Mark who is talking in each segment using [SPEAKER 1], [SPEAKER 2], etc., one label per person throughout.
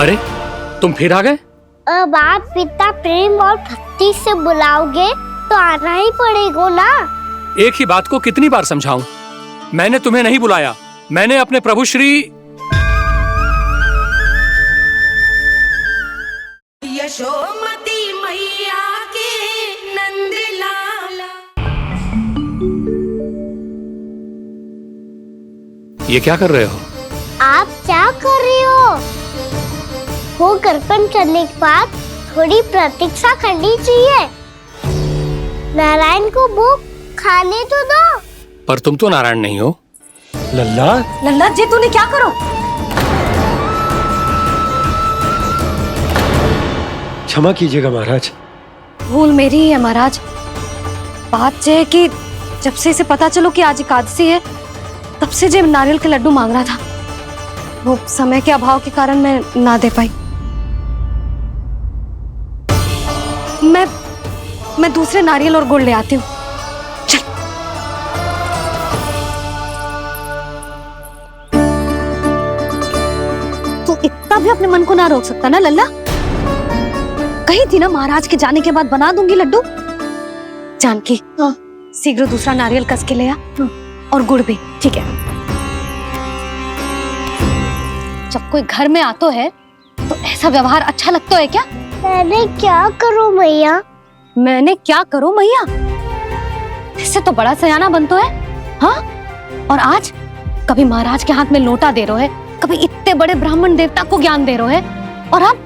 [SPEAKER 1] अरे तुम फिर आ गए?
[SPEAKER 2] अब आप पिता प्रेम और भक्ति से बुलाओगे तो आना ही पड़ेगा ना।
[SPEAKER 1] एक ही बात को कितनी बार समझाऊं? मैंने तुम्हें नहीं बुलाया, मैंने अपने प्रभु श्री
[SPEAKER 3] यशोमती मैया के नंद लाला।
[SPEAKER 1] ये क्या कर रहे हो?
[SPEAKER 2] आप क्या कर रहे हो? वो कर्पण करने के बाद थोड़ी प्रतीक्षा करनी चाहिए। नारायण को भोग खाने तो दो।
[SPEAKER 1] पर तुम तो नारायण नहीं हो।
[SPEAKER 4] लल्ला
[SPEAKER 3] लल्ला जी तूने क्या करो?
[SPEAKER 4] क्षमा कीजिएगा महाराज।
[SPEAKER 5] भूल मेरी ही है महाराज। बात यह है कि जब से इसे पता चलो कि आज एकादशी है, तब से जो नारियल के लड्डू मांग रहा था, वो समय के अभाव के कारण मैं ना दे पाई। मैं दूसरे नारियल और गुड़ ले आती हूँ। चल। तू इतना भी अपने मन को ना रोक सकता ना लल्ला? कही थी ना महाराज के जाने के बाद बना दूंगी लड्डू। जानकी शीघ्र दूसरा नारियल कस के ले आ, और गुड़ भी। ठीक है। जब कोई घर में आतो है तो ऐसा व्यवहार अच्छा लगता है क्या?
[SPEAKER 2] मैंने क्या करूं मैया?
[SPEAKER 5] मैंने क्या करूं मैया? इससे तो बड़ा सयाना बनतो है। हाँ, और आज कभी महाराज के हाथ में लोटा दे रहे है, कभी इतने बड़े ब्राह्मण देवता को ज्ञान दे रहे है, और अब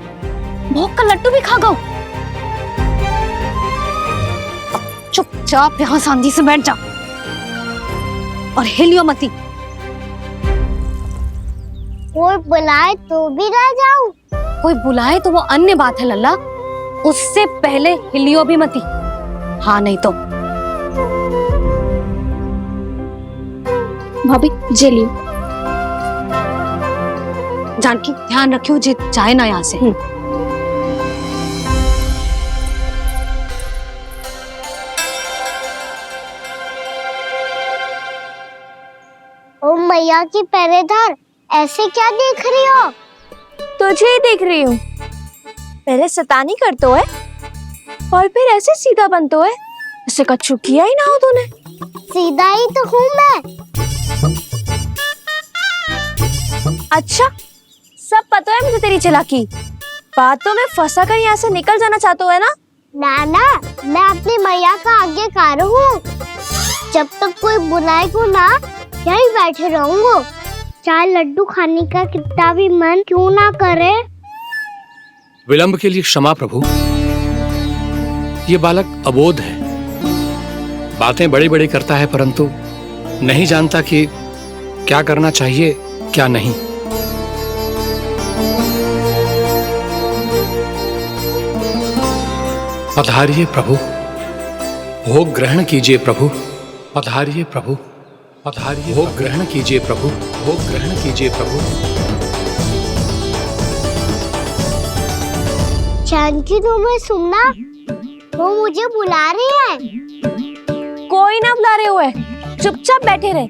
[SPEAKER 5] भोग का लड्डू भी खा गो। चुपचाप यहाँ सांधी से बैठ जा और हिलियो मती।
[SPEAKER 2] कोई बुलाए तो भी ना जाऊं?
[SPEAKER 5] कोई बुलाए तो वो अन्य बात है लल्ला, उससे पहले हिलियो भी मती। हाँ नहीं तो। भाभी जे लियो। जानकी ध्यान रखियो जे जाए ना यहाँ से।
[SPEAKER 2] ओ मैया की पहरेदार, ऐसे क्या देख रही हो?
[SPEAKER 6] तुझे ही देख रही हूँ। पहले शैतानी करतो है और फिर ऐसे सीधा बनतो है, ऐसे कछु किया ही ना हो तूने।
[SPEAKER 2] सीधा ही तो हूँ मैं।
[SPEAKER 6] अच्छा, सब पता है मुझे तेरी चालाकी। बातों में फंसा कर यहाँ से निकल जाना चाहते हो है ना?
[SPEAKER 2] नाना, मैं अपनी मैया का आज्ञाकार हूँ। जब तक कोई बुलाएगा ना, यहीं बैठे रहूंगा, चाहे लड्डू खाने का कितना भी मन क्यों ना करे।
[SPEAKER 1] विलंब के लिए क्षमा प्रभु। ये बालक अबोध है, बातें बड़ी बड़ी करता है, परंतु नहीं जानता कि क्या करना चाहिए क्या नहीं। पधारिए प्रभु, भोग ग्रहण कीजिए प्रभु। पधारिए प्रभु, पधारिए। भोग ग्रहण कीजिए प्रभु, भोग ग्रहण कीजिए प्रभु।
[SPEAKER 2] जानकी तुम्हें सुनना, वो मुझे बुला रही है।
[SPEAKER 6] कोई ना बुला रहे हुए, चुपचाप बैठे रहे,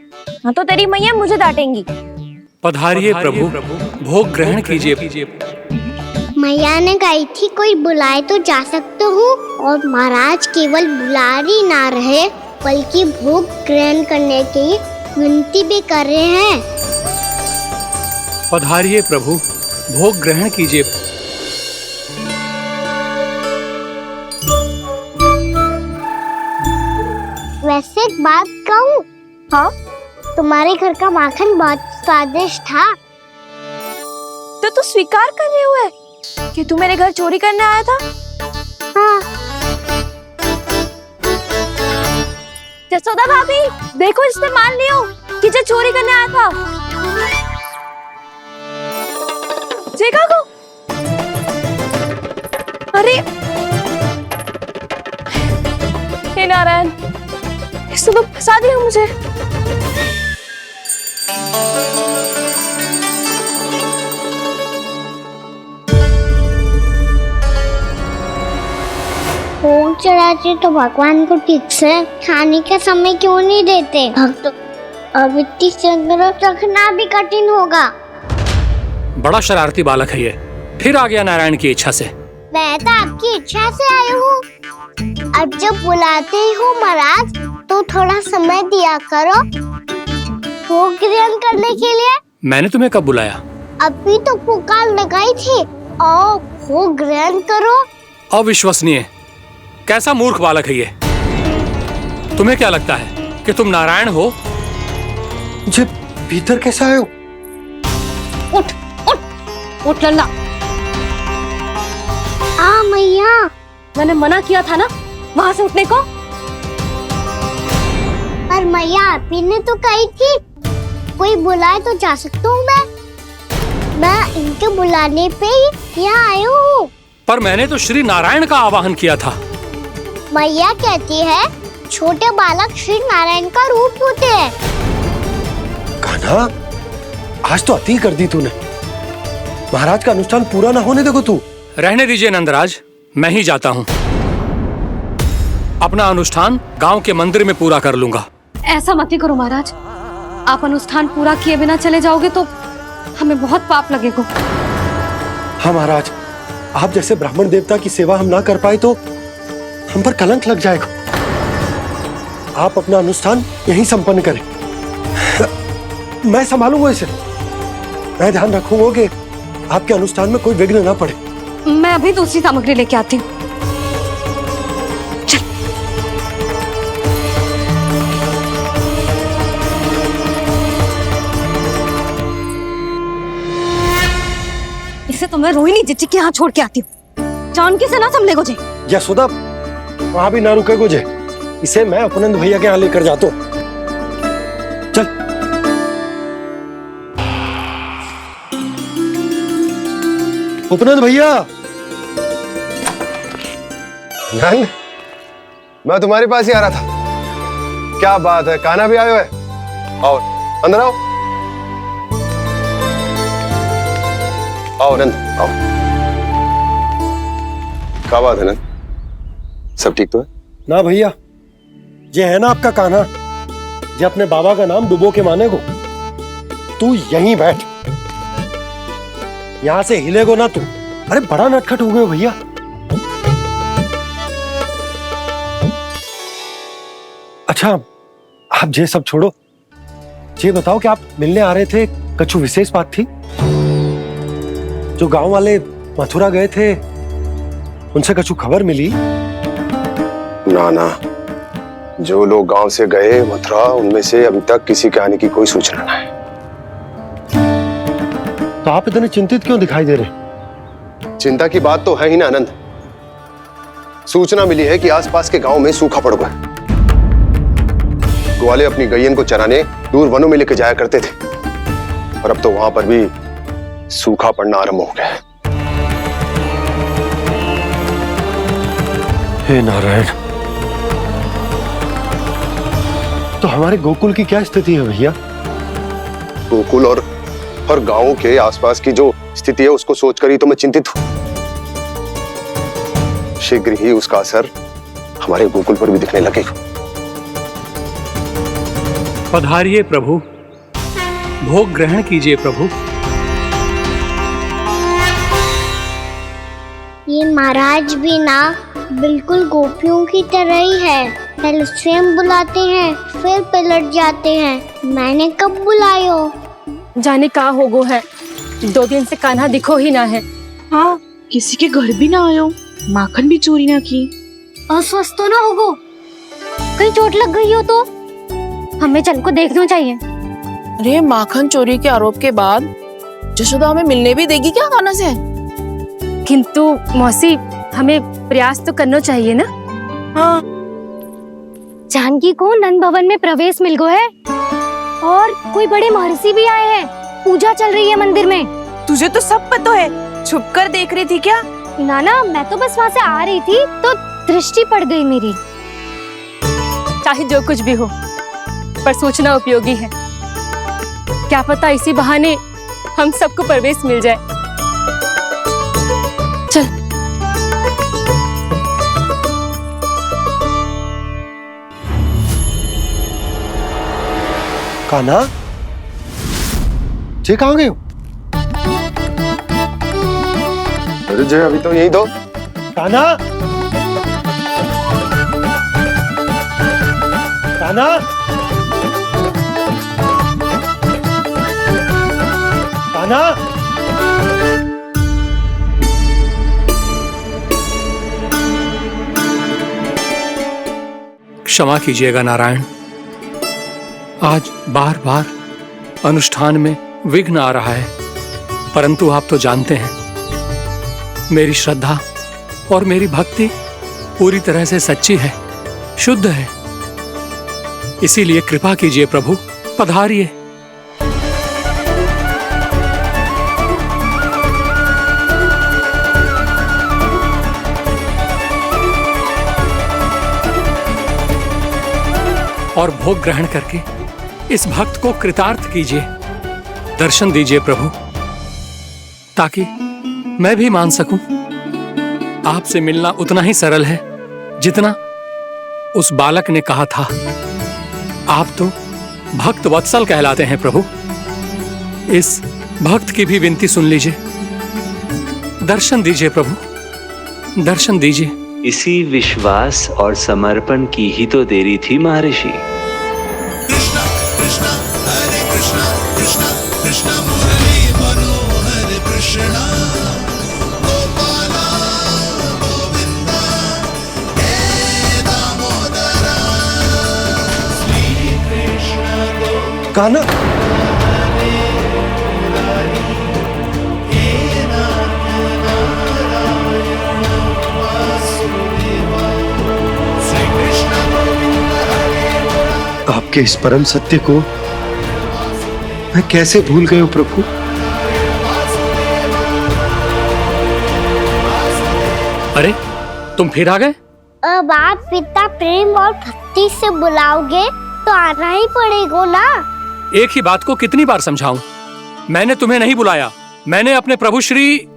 [SPEAKER 6] हाँ तो तेरी मैया मुझे डांटेंगी।
[SPEAKER 1] पधारिए प्रभु, भोग ग्रहण कीजिए।
[SPEAKER 2] मैया ने कही थी कोई बुलाए तो जा सकते हूँ, और महाराज केवल बुलारी ना रहे बल्कि भोग ग्रहण करने की विनती भी कर रहे हैं।
[SPEAKER 1] पधारिए प्रभु, भोग ग्रहण कीजिए।
[SPEAKER 2] वैसे एक बात कहूँ? हाँ? तुम्हारे घर का माखन बहुत स्वादिष्ट था।
[SPEAKER 6] तो तू स्वीकार कर रहे हुए कि तू मेरे घर चोरी करने आया था?
[SPEAKER 2] हाँ।
[SPEAKER 6] जसोदा भाभी, देखो इसने मान लियो कि जो चोरी करने आया था। देखा को? अरे हे नारायण, इसने तो फंसा दिया मुझे।
[SPEAKER 2] भोग चढ़ाते तो भगवान को ठीक से खाने का समय क्यों नहीं देते? भक्त अब इतनी संग्रह रखना भी कठिन होगा।
[SPEAKER 1] बड़ा शरारती बालक है ये, फिर आ गया नारायण की इच्छा से।
[SPEAKER 2] मैं तो आपकी इच्छा से आई हूँ। अब जब बुलाते ही हो महाराज तो थोड़ा समय दिया करो भोग ग्रहण करने के लिए।
[SPEAKER 1] मैंने तुम्हें कब बुलाया?
[SPEAKER 2] अभी तो पुकार लगाई थी और भोग ग्रहण करो।
[SPEAKER 1] अविश्वसनीय, कैसा मूर्ख बालक है ये। तुम्हें क्या लगता है कि तुम नारायण हो?
[SPEAKER 4] मुझे भीतर कैसे आए हो?
[SPEAKER 5] उठ उठ उठ लल्ला।
[SPEAKER 2] मैया,
[SPEAKER 5] मैंने मना किया था ना वहां से उठने को।
[SPEAKER 2] पर मैया आपी ने तो कही थी कोई बुलाए तो जा सकता हूँ मैं इनके बुलाने पे ही यहाँ आई हूँ।
[SPEAKER 1] पर मैंने तो श्री नारायण का आवाहन किया था।
[SPEAKER 2] मैया कहती है छोटे बालक श्री नारायण का रूप होते हैं।
[SPEAKER 4] कान्हा, आज तो अति कर दी तूने। महाराज का अनुष्ठान पूरा ना होने देखो तू।
[SPEAKER 1] रहने दीजिए नंदराज, मैं ही जाता हूँ। अपना अनुष्ठान गांव के मंदिर में पूरा कर लूंगा।
[SPEAKER 5] ऐसा मत ही करो महाराज, आप अनुष्ठान पूरा किए बिना चले जाओगे तो हमें बहुत पाप लगेगा।
[SPEAKER 4] हाँ महाराज, आप जैसे ब्राह्मण देवता की सेवा हम ना कर पाए तो हम पर कलंक लग जाएगा। आप अपना अनुष्ठान यहीं संपन्न करें। मैं संभालूंगा इसे। मैं ध्यान रखूंगा कि आपके अनुष्ठान में कोई विघ्न ना पड़े।
[SPEAKER 5] मैं अभी दूसरी सामग्री लेके आती हूँ। इसे तो मैं रोहिणी जीजी के यहाँ छोड़ के आती हूँ। जानकी से ना संभले गुजे।
[SPEAKER 4] यशोदा, वहां भी ना रुके गुजे। इसे मैं उपनंद भैया के यहाँ लेकर जाता हूँ। चल। उपनंद भैया।
[SPEAKER 7] नंद, मैं तुम्हारे पास ही आ रहा था। क्या बात है, कान्हा भी आयो है? आओ अंदर आओ। आओ नंद आओ। क्या बात है नंद, सब ठीक तो है?
[SPEAKER 4] ना भैया, ये है ना आपका कान्हा, ये अपने बाबा का नाम डुबो के माने को। तू यहीं बैठ, यहां से हिलेगो ना तू। अरे बड़ा नटखट हो गए भैया। अच्छा, आप ये सब छोड़ो, ये बताओ कि आप मिलने आ रहे थे, कछु विशेष बात थी? जो गांव वाले मथुरा गए थे उनसे कछु खबर मिली?
[SPEAKER 7] ना ना, जो लोग गांव से गए मथुरा उनमें से अभी तक किसी के आने की कोई सूचना नहीं।
[SPEAKER 4] तो आप इतने चिंतित क्यों दिखाई दे रहे?
[SPEAKER 7] चिंता की बात तो है ही ना आनंद। सूचना मिली है कि आसपास के गांव में सूखा पड़ गया। ग्वाले अपनी गैयन को चराने दूर वनों में लेके जाया करते थे, और अब तो वहां पर भी सूखा पड़ना आरंभ हो गया है।
[SPEAKER 4] हे नारायण, तो हमारे गोकुल की क्या स्थिति है भैया?
[SPEAKER 7] गोकुल और गांवों के आसपास की जो स्थिति है उसको सोचकर ही तो मैं चिंतित हूं। शीघ्र ही उसका असर हमारे गोकुल पर भी दिखने लगेगा।
[SPEAKER 1] पधारिए प्रभु, भोग ग्रहण कीजिए प्रभु।
[SPEAKER 2] ये महाराज भी ना बिल्कुल गोपियों की तरह ही है। पहले स्वयं बुलाते हैं फिर पलट जाते हैं। मैंने कब बुलायो?
[SPEAKER 6] जाने का होगो है, 2 दिन से कान्हा दिखो ही ना है।
[SPEAKER 3] हाँ, किसी के घर भी ना आयो, माखन भी चोरी ना की।
[SPEAKER 5] अस्वस्थ तो ना होगो, कहीं चोट लग गई हो तो हमें चल को देखना चाहिए।
[SPEAKER 3] अरे माखन चोरी के आरोप के बाद जशोदा हमें मिलने भी देगी क्या कान्हा से?
[SPEAKER 6] किंतु मौसी, हमें प्रयास तो करना चाहिए ना।
[SPEAKER 3] हाँ,
[SPEAKER 5] जानकी को नंद भवन में प्रवेश मिल गो है और कोई बड़े महर्षि भी आए हैं। पूजा चल रही है मंदिर में।
[SPEAKER 3] तुझे तो सब पता है, छुप कर देख रही थी क्या?
[SPEAKER 5] नाना, मैं तो बस वहाँ से आ रही थी तो दृष्टि पड़ गई मेरी।
[SPEAKER 6] चाहे जो कुछ भी हो, पर सूचना उपयोगी है। क्या पता इसी बहाने हम सबको प्रवेश मिल जाए। चल।
[SPEAKER 4] कान्हा, ये कहाँ गए हो?
[SPEAKER 7] अरे जय अभी तो यही दो।
[SPEAKER 4] कान्हा, कान्हा, कान्हा।
[SPEAKER 1] क्षमा कीजिएगा नारायण, आज बार बार अनुष्ठान में विघ्न आ रहा है, परंतु आप तो जानते हैं मेरी श्रद्धा और मेरी भक्ति पूरी तरह से सच्ची है, शुद्ध है। इसीलिए कृपा कीजिए प्रभु, पधारिए। और भोग ग्रहण करके इस भक्त को कृतार्थ कीजिए। दर्शन दीजिए प्रभु, ताकि मैं भी मान सकूं। आपसे मिलना उतना ही सरल है जितना उस बालक ने कहा था। आप तो भक्त वत्सल कहलाते हैं प्रभु। इस भक्त की भी विनती सुन लीजिए। दर्शन दीजिए प्रभु, दर्शन दीजिए।
[SPEAKER 8] इसी विश्वास और समर्पण की ही तो देरी थी महर्षि।
[SPEAKER 4] कान्हा, आपके इस परम सत्य को मैं कैसे भूल गया प्रभु।
[SPEAKER 1] अरे तुम फिर आ गए?
[SPEAKER 2] अब आप इतना प्रेम और भक्ति से बुलाओगे तो आना ही पड़ेगा ना।
[SPEAKER 1] एक ही बात को कितनी बार समझाऊं? मैंने तुम्हें नहीं बुलाया, मैंने अपने प्रभु श्री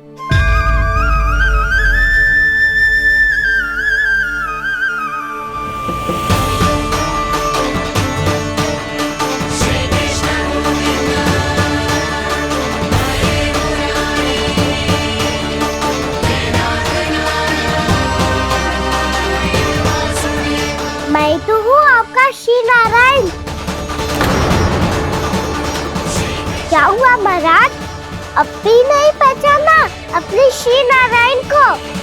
[SPEAKER 2] मैं तो हूँ आपका श्री नारायण। क्या हुआ महाराज, अब भी नहीं पहचाना अपने श्री नारायण को?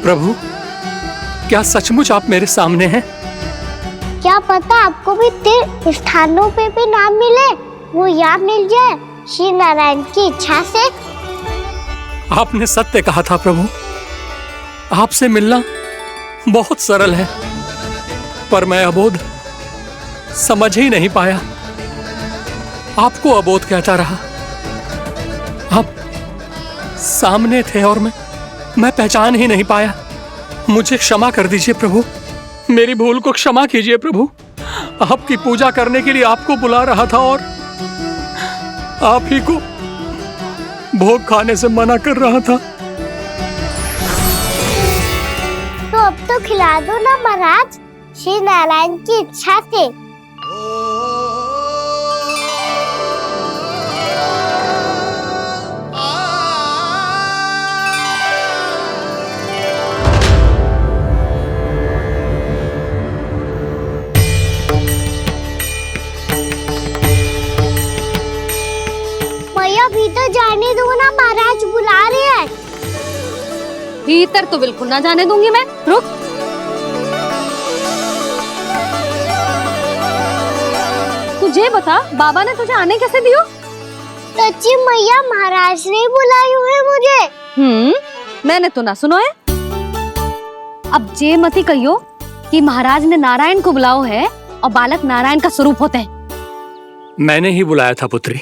[SPEAKER 1] प्रभु, क्या सचमुच आप मेरे सामने हैं?
[SPEAKER 2] क्या पता आपको भी तीर्थ स्थानों पे भी नाम मिले, वो याद मिल जाए श्री नारायण की इच्छा से।
[SPEAKER 1] आपने सत्य कहा था प्रभु, आपसे मिलना बहुत सरल है, पर मैं अबोध समझ ही नहीं पाया। आपको अबोध कहता रहा। आप सामने थे और मैं पहचान ही नहीं पाया। मुझे क्षमा कर दीजिए प्रभु, मेरी भूल को क्षमा कीजिए प्रभु। आपकी पूजा करने के लिए आपको बुला रहा था और आप ही को भोग खाने से मना कर रहा था।
[SPEAKER 2] तो अब तो खिला दो ना महाराज, श्री नारायण की इच्छा से। भीतर जाने दो ना, महाराज बुला रहे हैं।
[SPEAKER 5] भीतर तो बिल्कुल ना जाने दूंगी मैं, रुक। तुझे बता, बाबा ने तुझे आने कैसे दियो?
[SPEAKER 2] सच्ची मैया, महाराज ने बुलाई हुई मुझे।
[SPEAKER 5] मैंने तो ना सुनो है। अब जे मती कहियो कि महाराज ने नारायण को बुलाओ है और बालक नारायण का स्वरूप होते हैं।
[SPEAKER 1] मैंने ही बुलाया था पुत्री।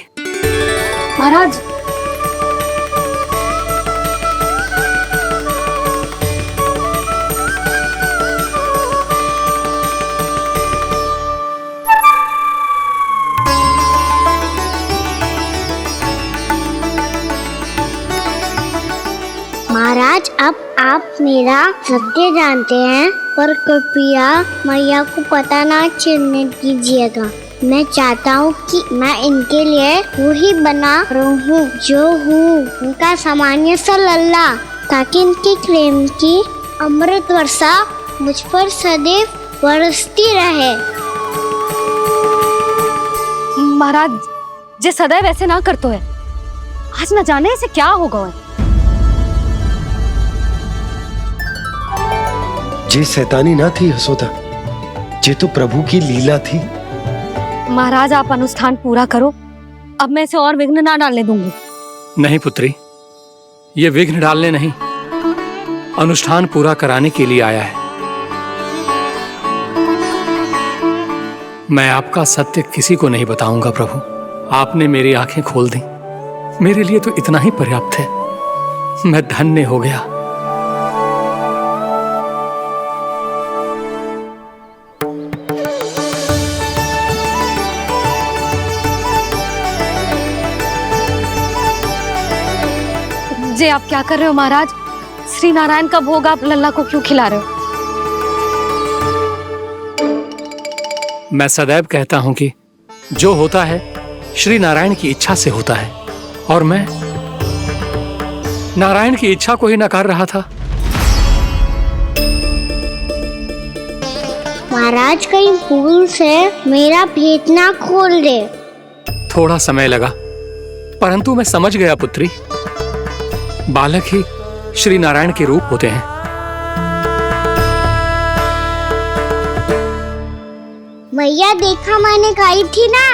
[SPEAKER 5] महाराज,
[SPEAKER 2] आप मेरा सत्य जानते हैं, पर कृपया मैया को पता ना चलने दीजिएगा। मैं चाहता हूँ कि मैं इनके लिए वही बना रहूँ जो हूँ, उनका सामान्य सा लल्ला, ताकि इनके प्रेम की अमृत वर्षा मुझ पर सदैव बरसती रहे।
[SPEAKER 5] महाराज जे सदैव ऐसे ना करतो है, आज न जाने इसे क्या होगा है।
[SPEAKER 4] जे शैतानी ना थी यशोदा, जे तो प्रभु की लीला थी।
[SPEAKER 5] महाराज आप अनुष्ठान पूरा करो, अब मैं इसे और विघ्न ना डालने दूंगी।
[SPEAKER 1] नहीं पुत्री, ये विघ्न डालने नहीं, अनुष्ठान पूरा कराने के लिए आया है। मैं आपका सत्य किसी को नहीं बताऊंगा प्रभु। आपने मेरी आंखें खोल दी, मेरे लिए तो इतना ही पर्याप्त है। मैं धन्य हो गया।
[SPEAKER 5] जे आप क्या कर रहे हो महाराज? श्री नारायण का भोग आप लल्ला को क्यों खिला रहे हो?
[SPEAKER 1] मैं सदैव कहता हूं कि जो होता है श्री नारायण की इच्छा से होता है, और मैं नारायण की इच्छा को ही नकार रहा था।
[SPEAKER 2] महाराज कहीं भूल से मेरा भेद ना खोल दे।
[SPEAKER 1] थोड़ा समय लगा, परंतु मैं समझ गया पुत्री। बालक ही श्री नारायण के रूप होते हैं।
[SPEAKER 2] मैया देखा मैंने गाई थी ना।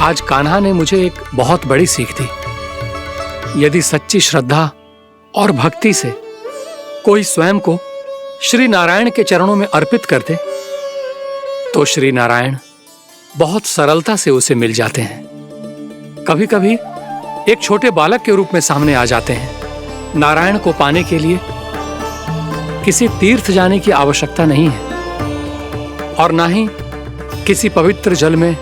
[SPEAKER 1] आज कान्हा ने मुझे एक बहुत बड़ी सीख दी। यदि सच्ची श्रद्धा और भक्ति से कोई स्वयं को श्री नारायण के चरणों में अर्पित कर दे, तो श्री नारायण बहुत सरलता से उसे मिल जाते हैं। कभी कभी एक छोटे बालक के रूप में सामने आ जाते हैं। नारायण को पाने के लिए किसी तीर्थ जाने की आवश्यकता नहीं है, और ना ही किसी पवित्र जल में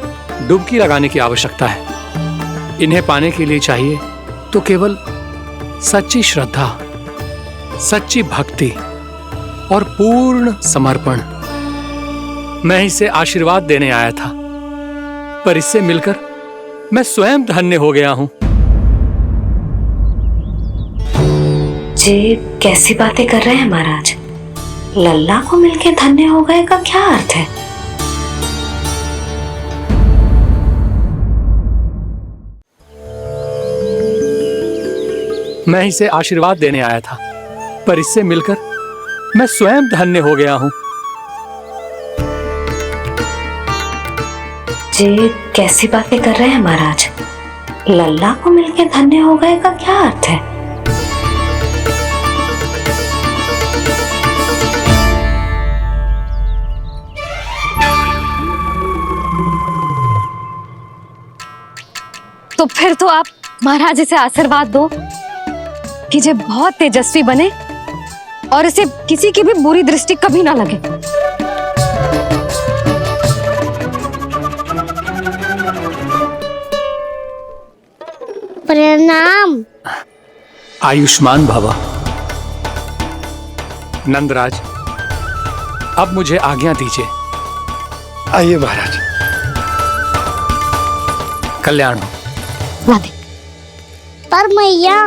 [SPEAKER 1] डुबकी लगाने की आवश्यकता है। इन्हें पाने के लिए चाहिए तो केवल सच्ची श्रद्धा, सच्ची भक्ति और पूर्ण समर्पण। मैं इसे आशीर्वाद देने आया था, पर इससे मिलकर मैं स्वयं धन्य हो गया हूं।
[SPEAKER 9] जी कैसी बातें कर रहे हैं महाराज? लल्ला को मिलके धन्य हो गए का क्या अर्थ है?
[SPEAKER 1] मैं इसे आशीर्वाद देने आया था, पर इससे मिलकर मैं स्वयं धन्य हो गया हूं।
[SPEAKER 9] जी कैसी बातें कर रहे हैं महाराज? लल्ला को मिलके धन्य हो गए का क्या अर्थ है?
[SPEAKER 5] तो फिर तो आप महाराज इसे आशीर्वाद दो कि ये बहुत तेजस्वी बने और इसे किसी की भी बुरी दृष्टि कभी ना लगे।
[SPEAKER 2] प्रणाम।
[SPEAKER 1] आयुष्मान भव। नंदराज, अब मुझे आज्ञा दीजिए।
[SPEAKER 4] आइए महाराज।
[SPEAKER 1] कल्याण हो।
[SPEAKER 2] पर मैया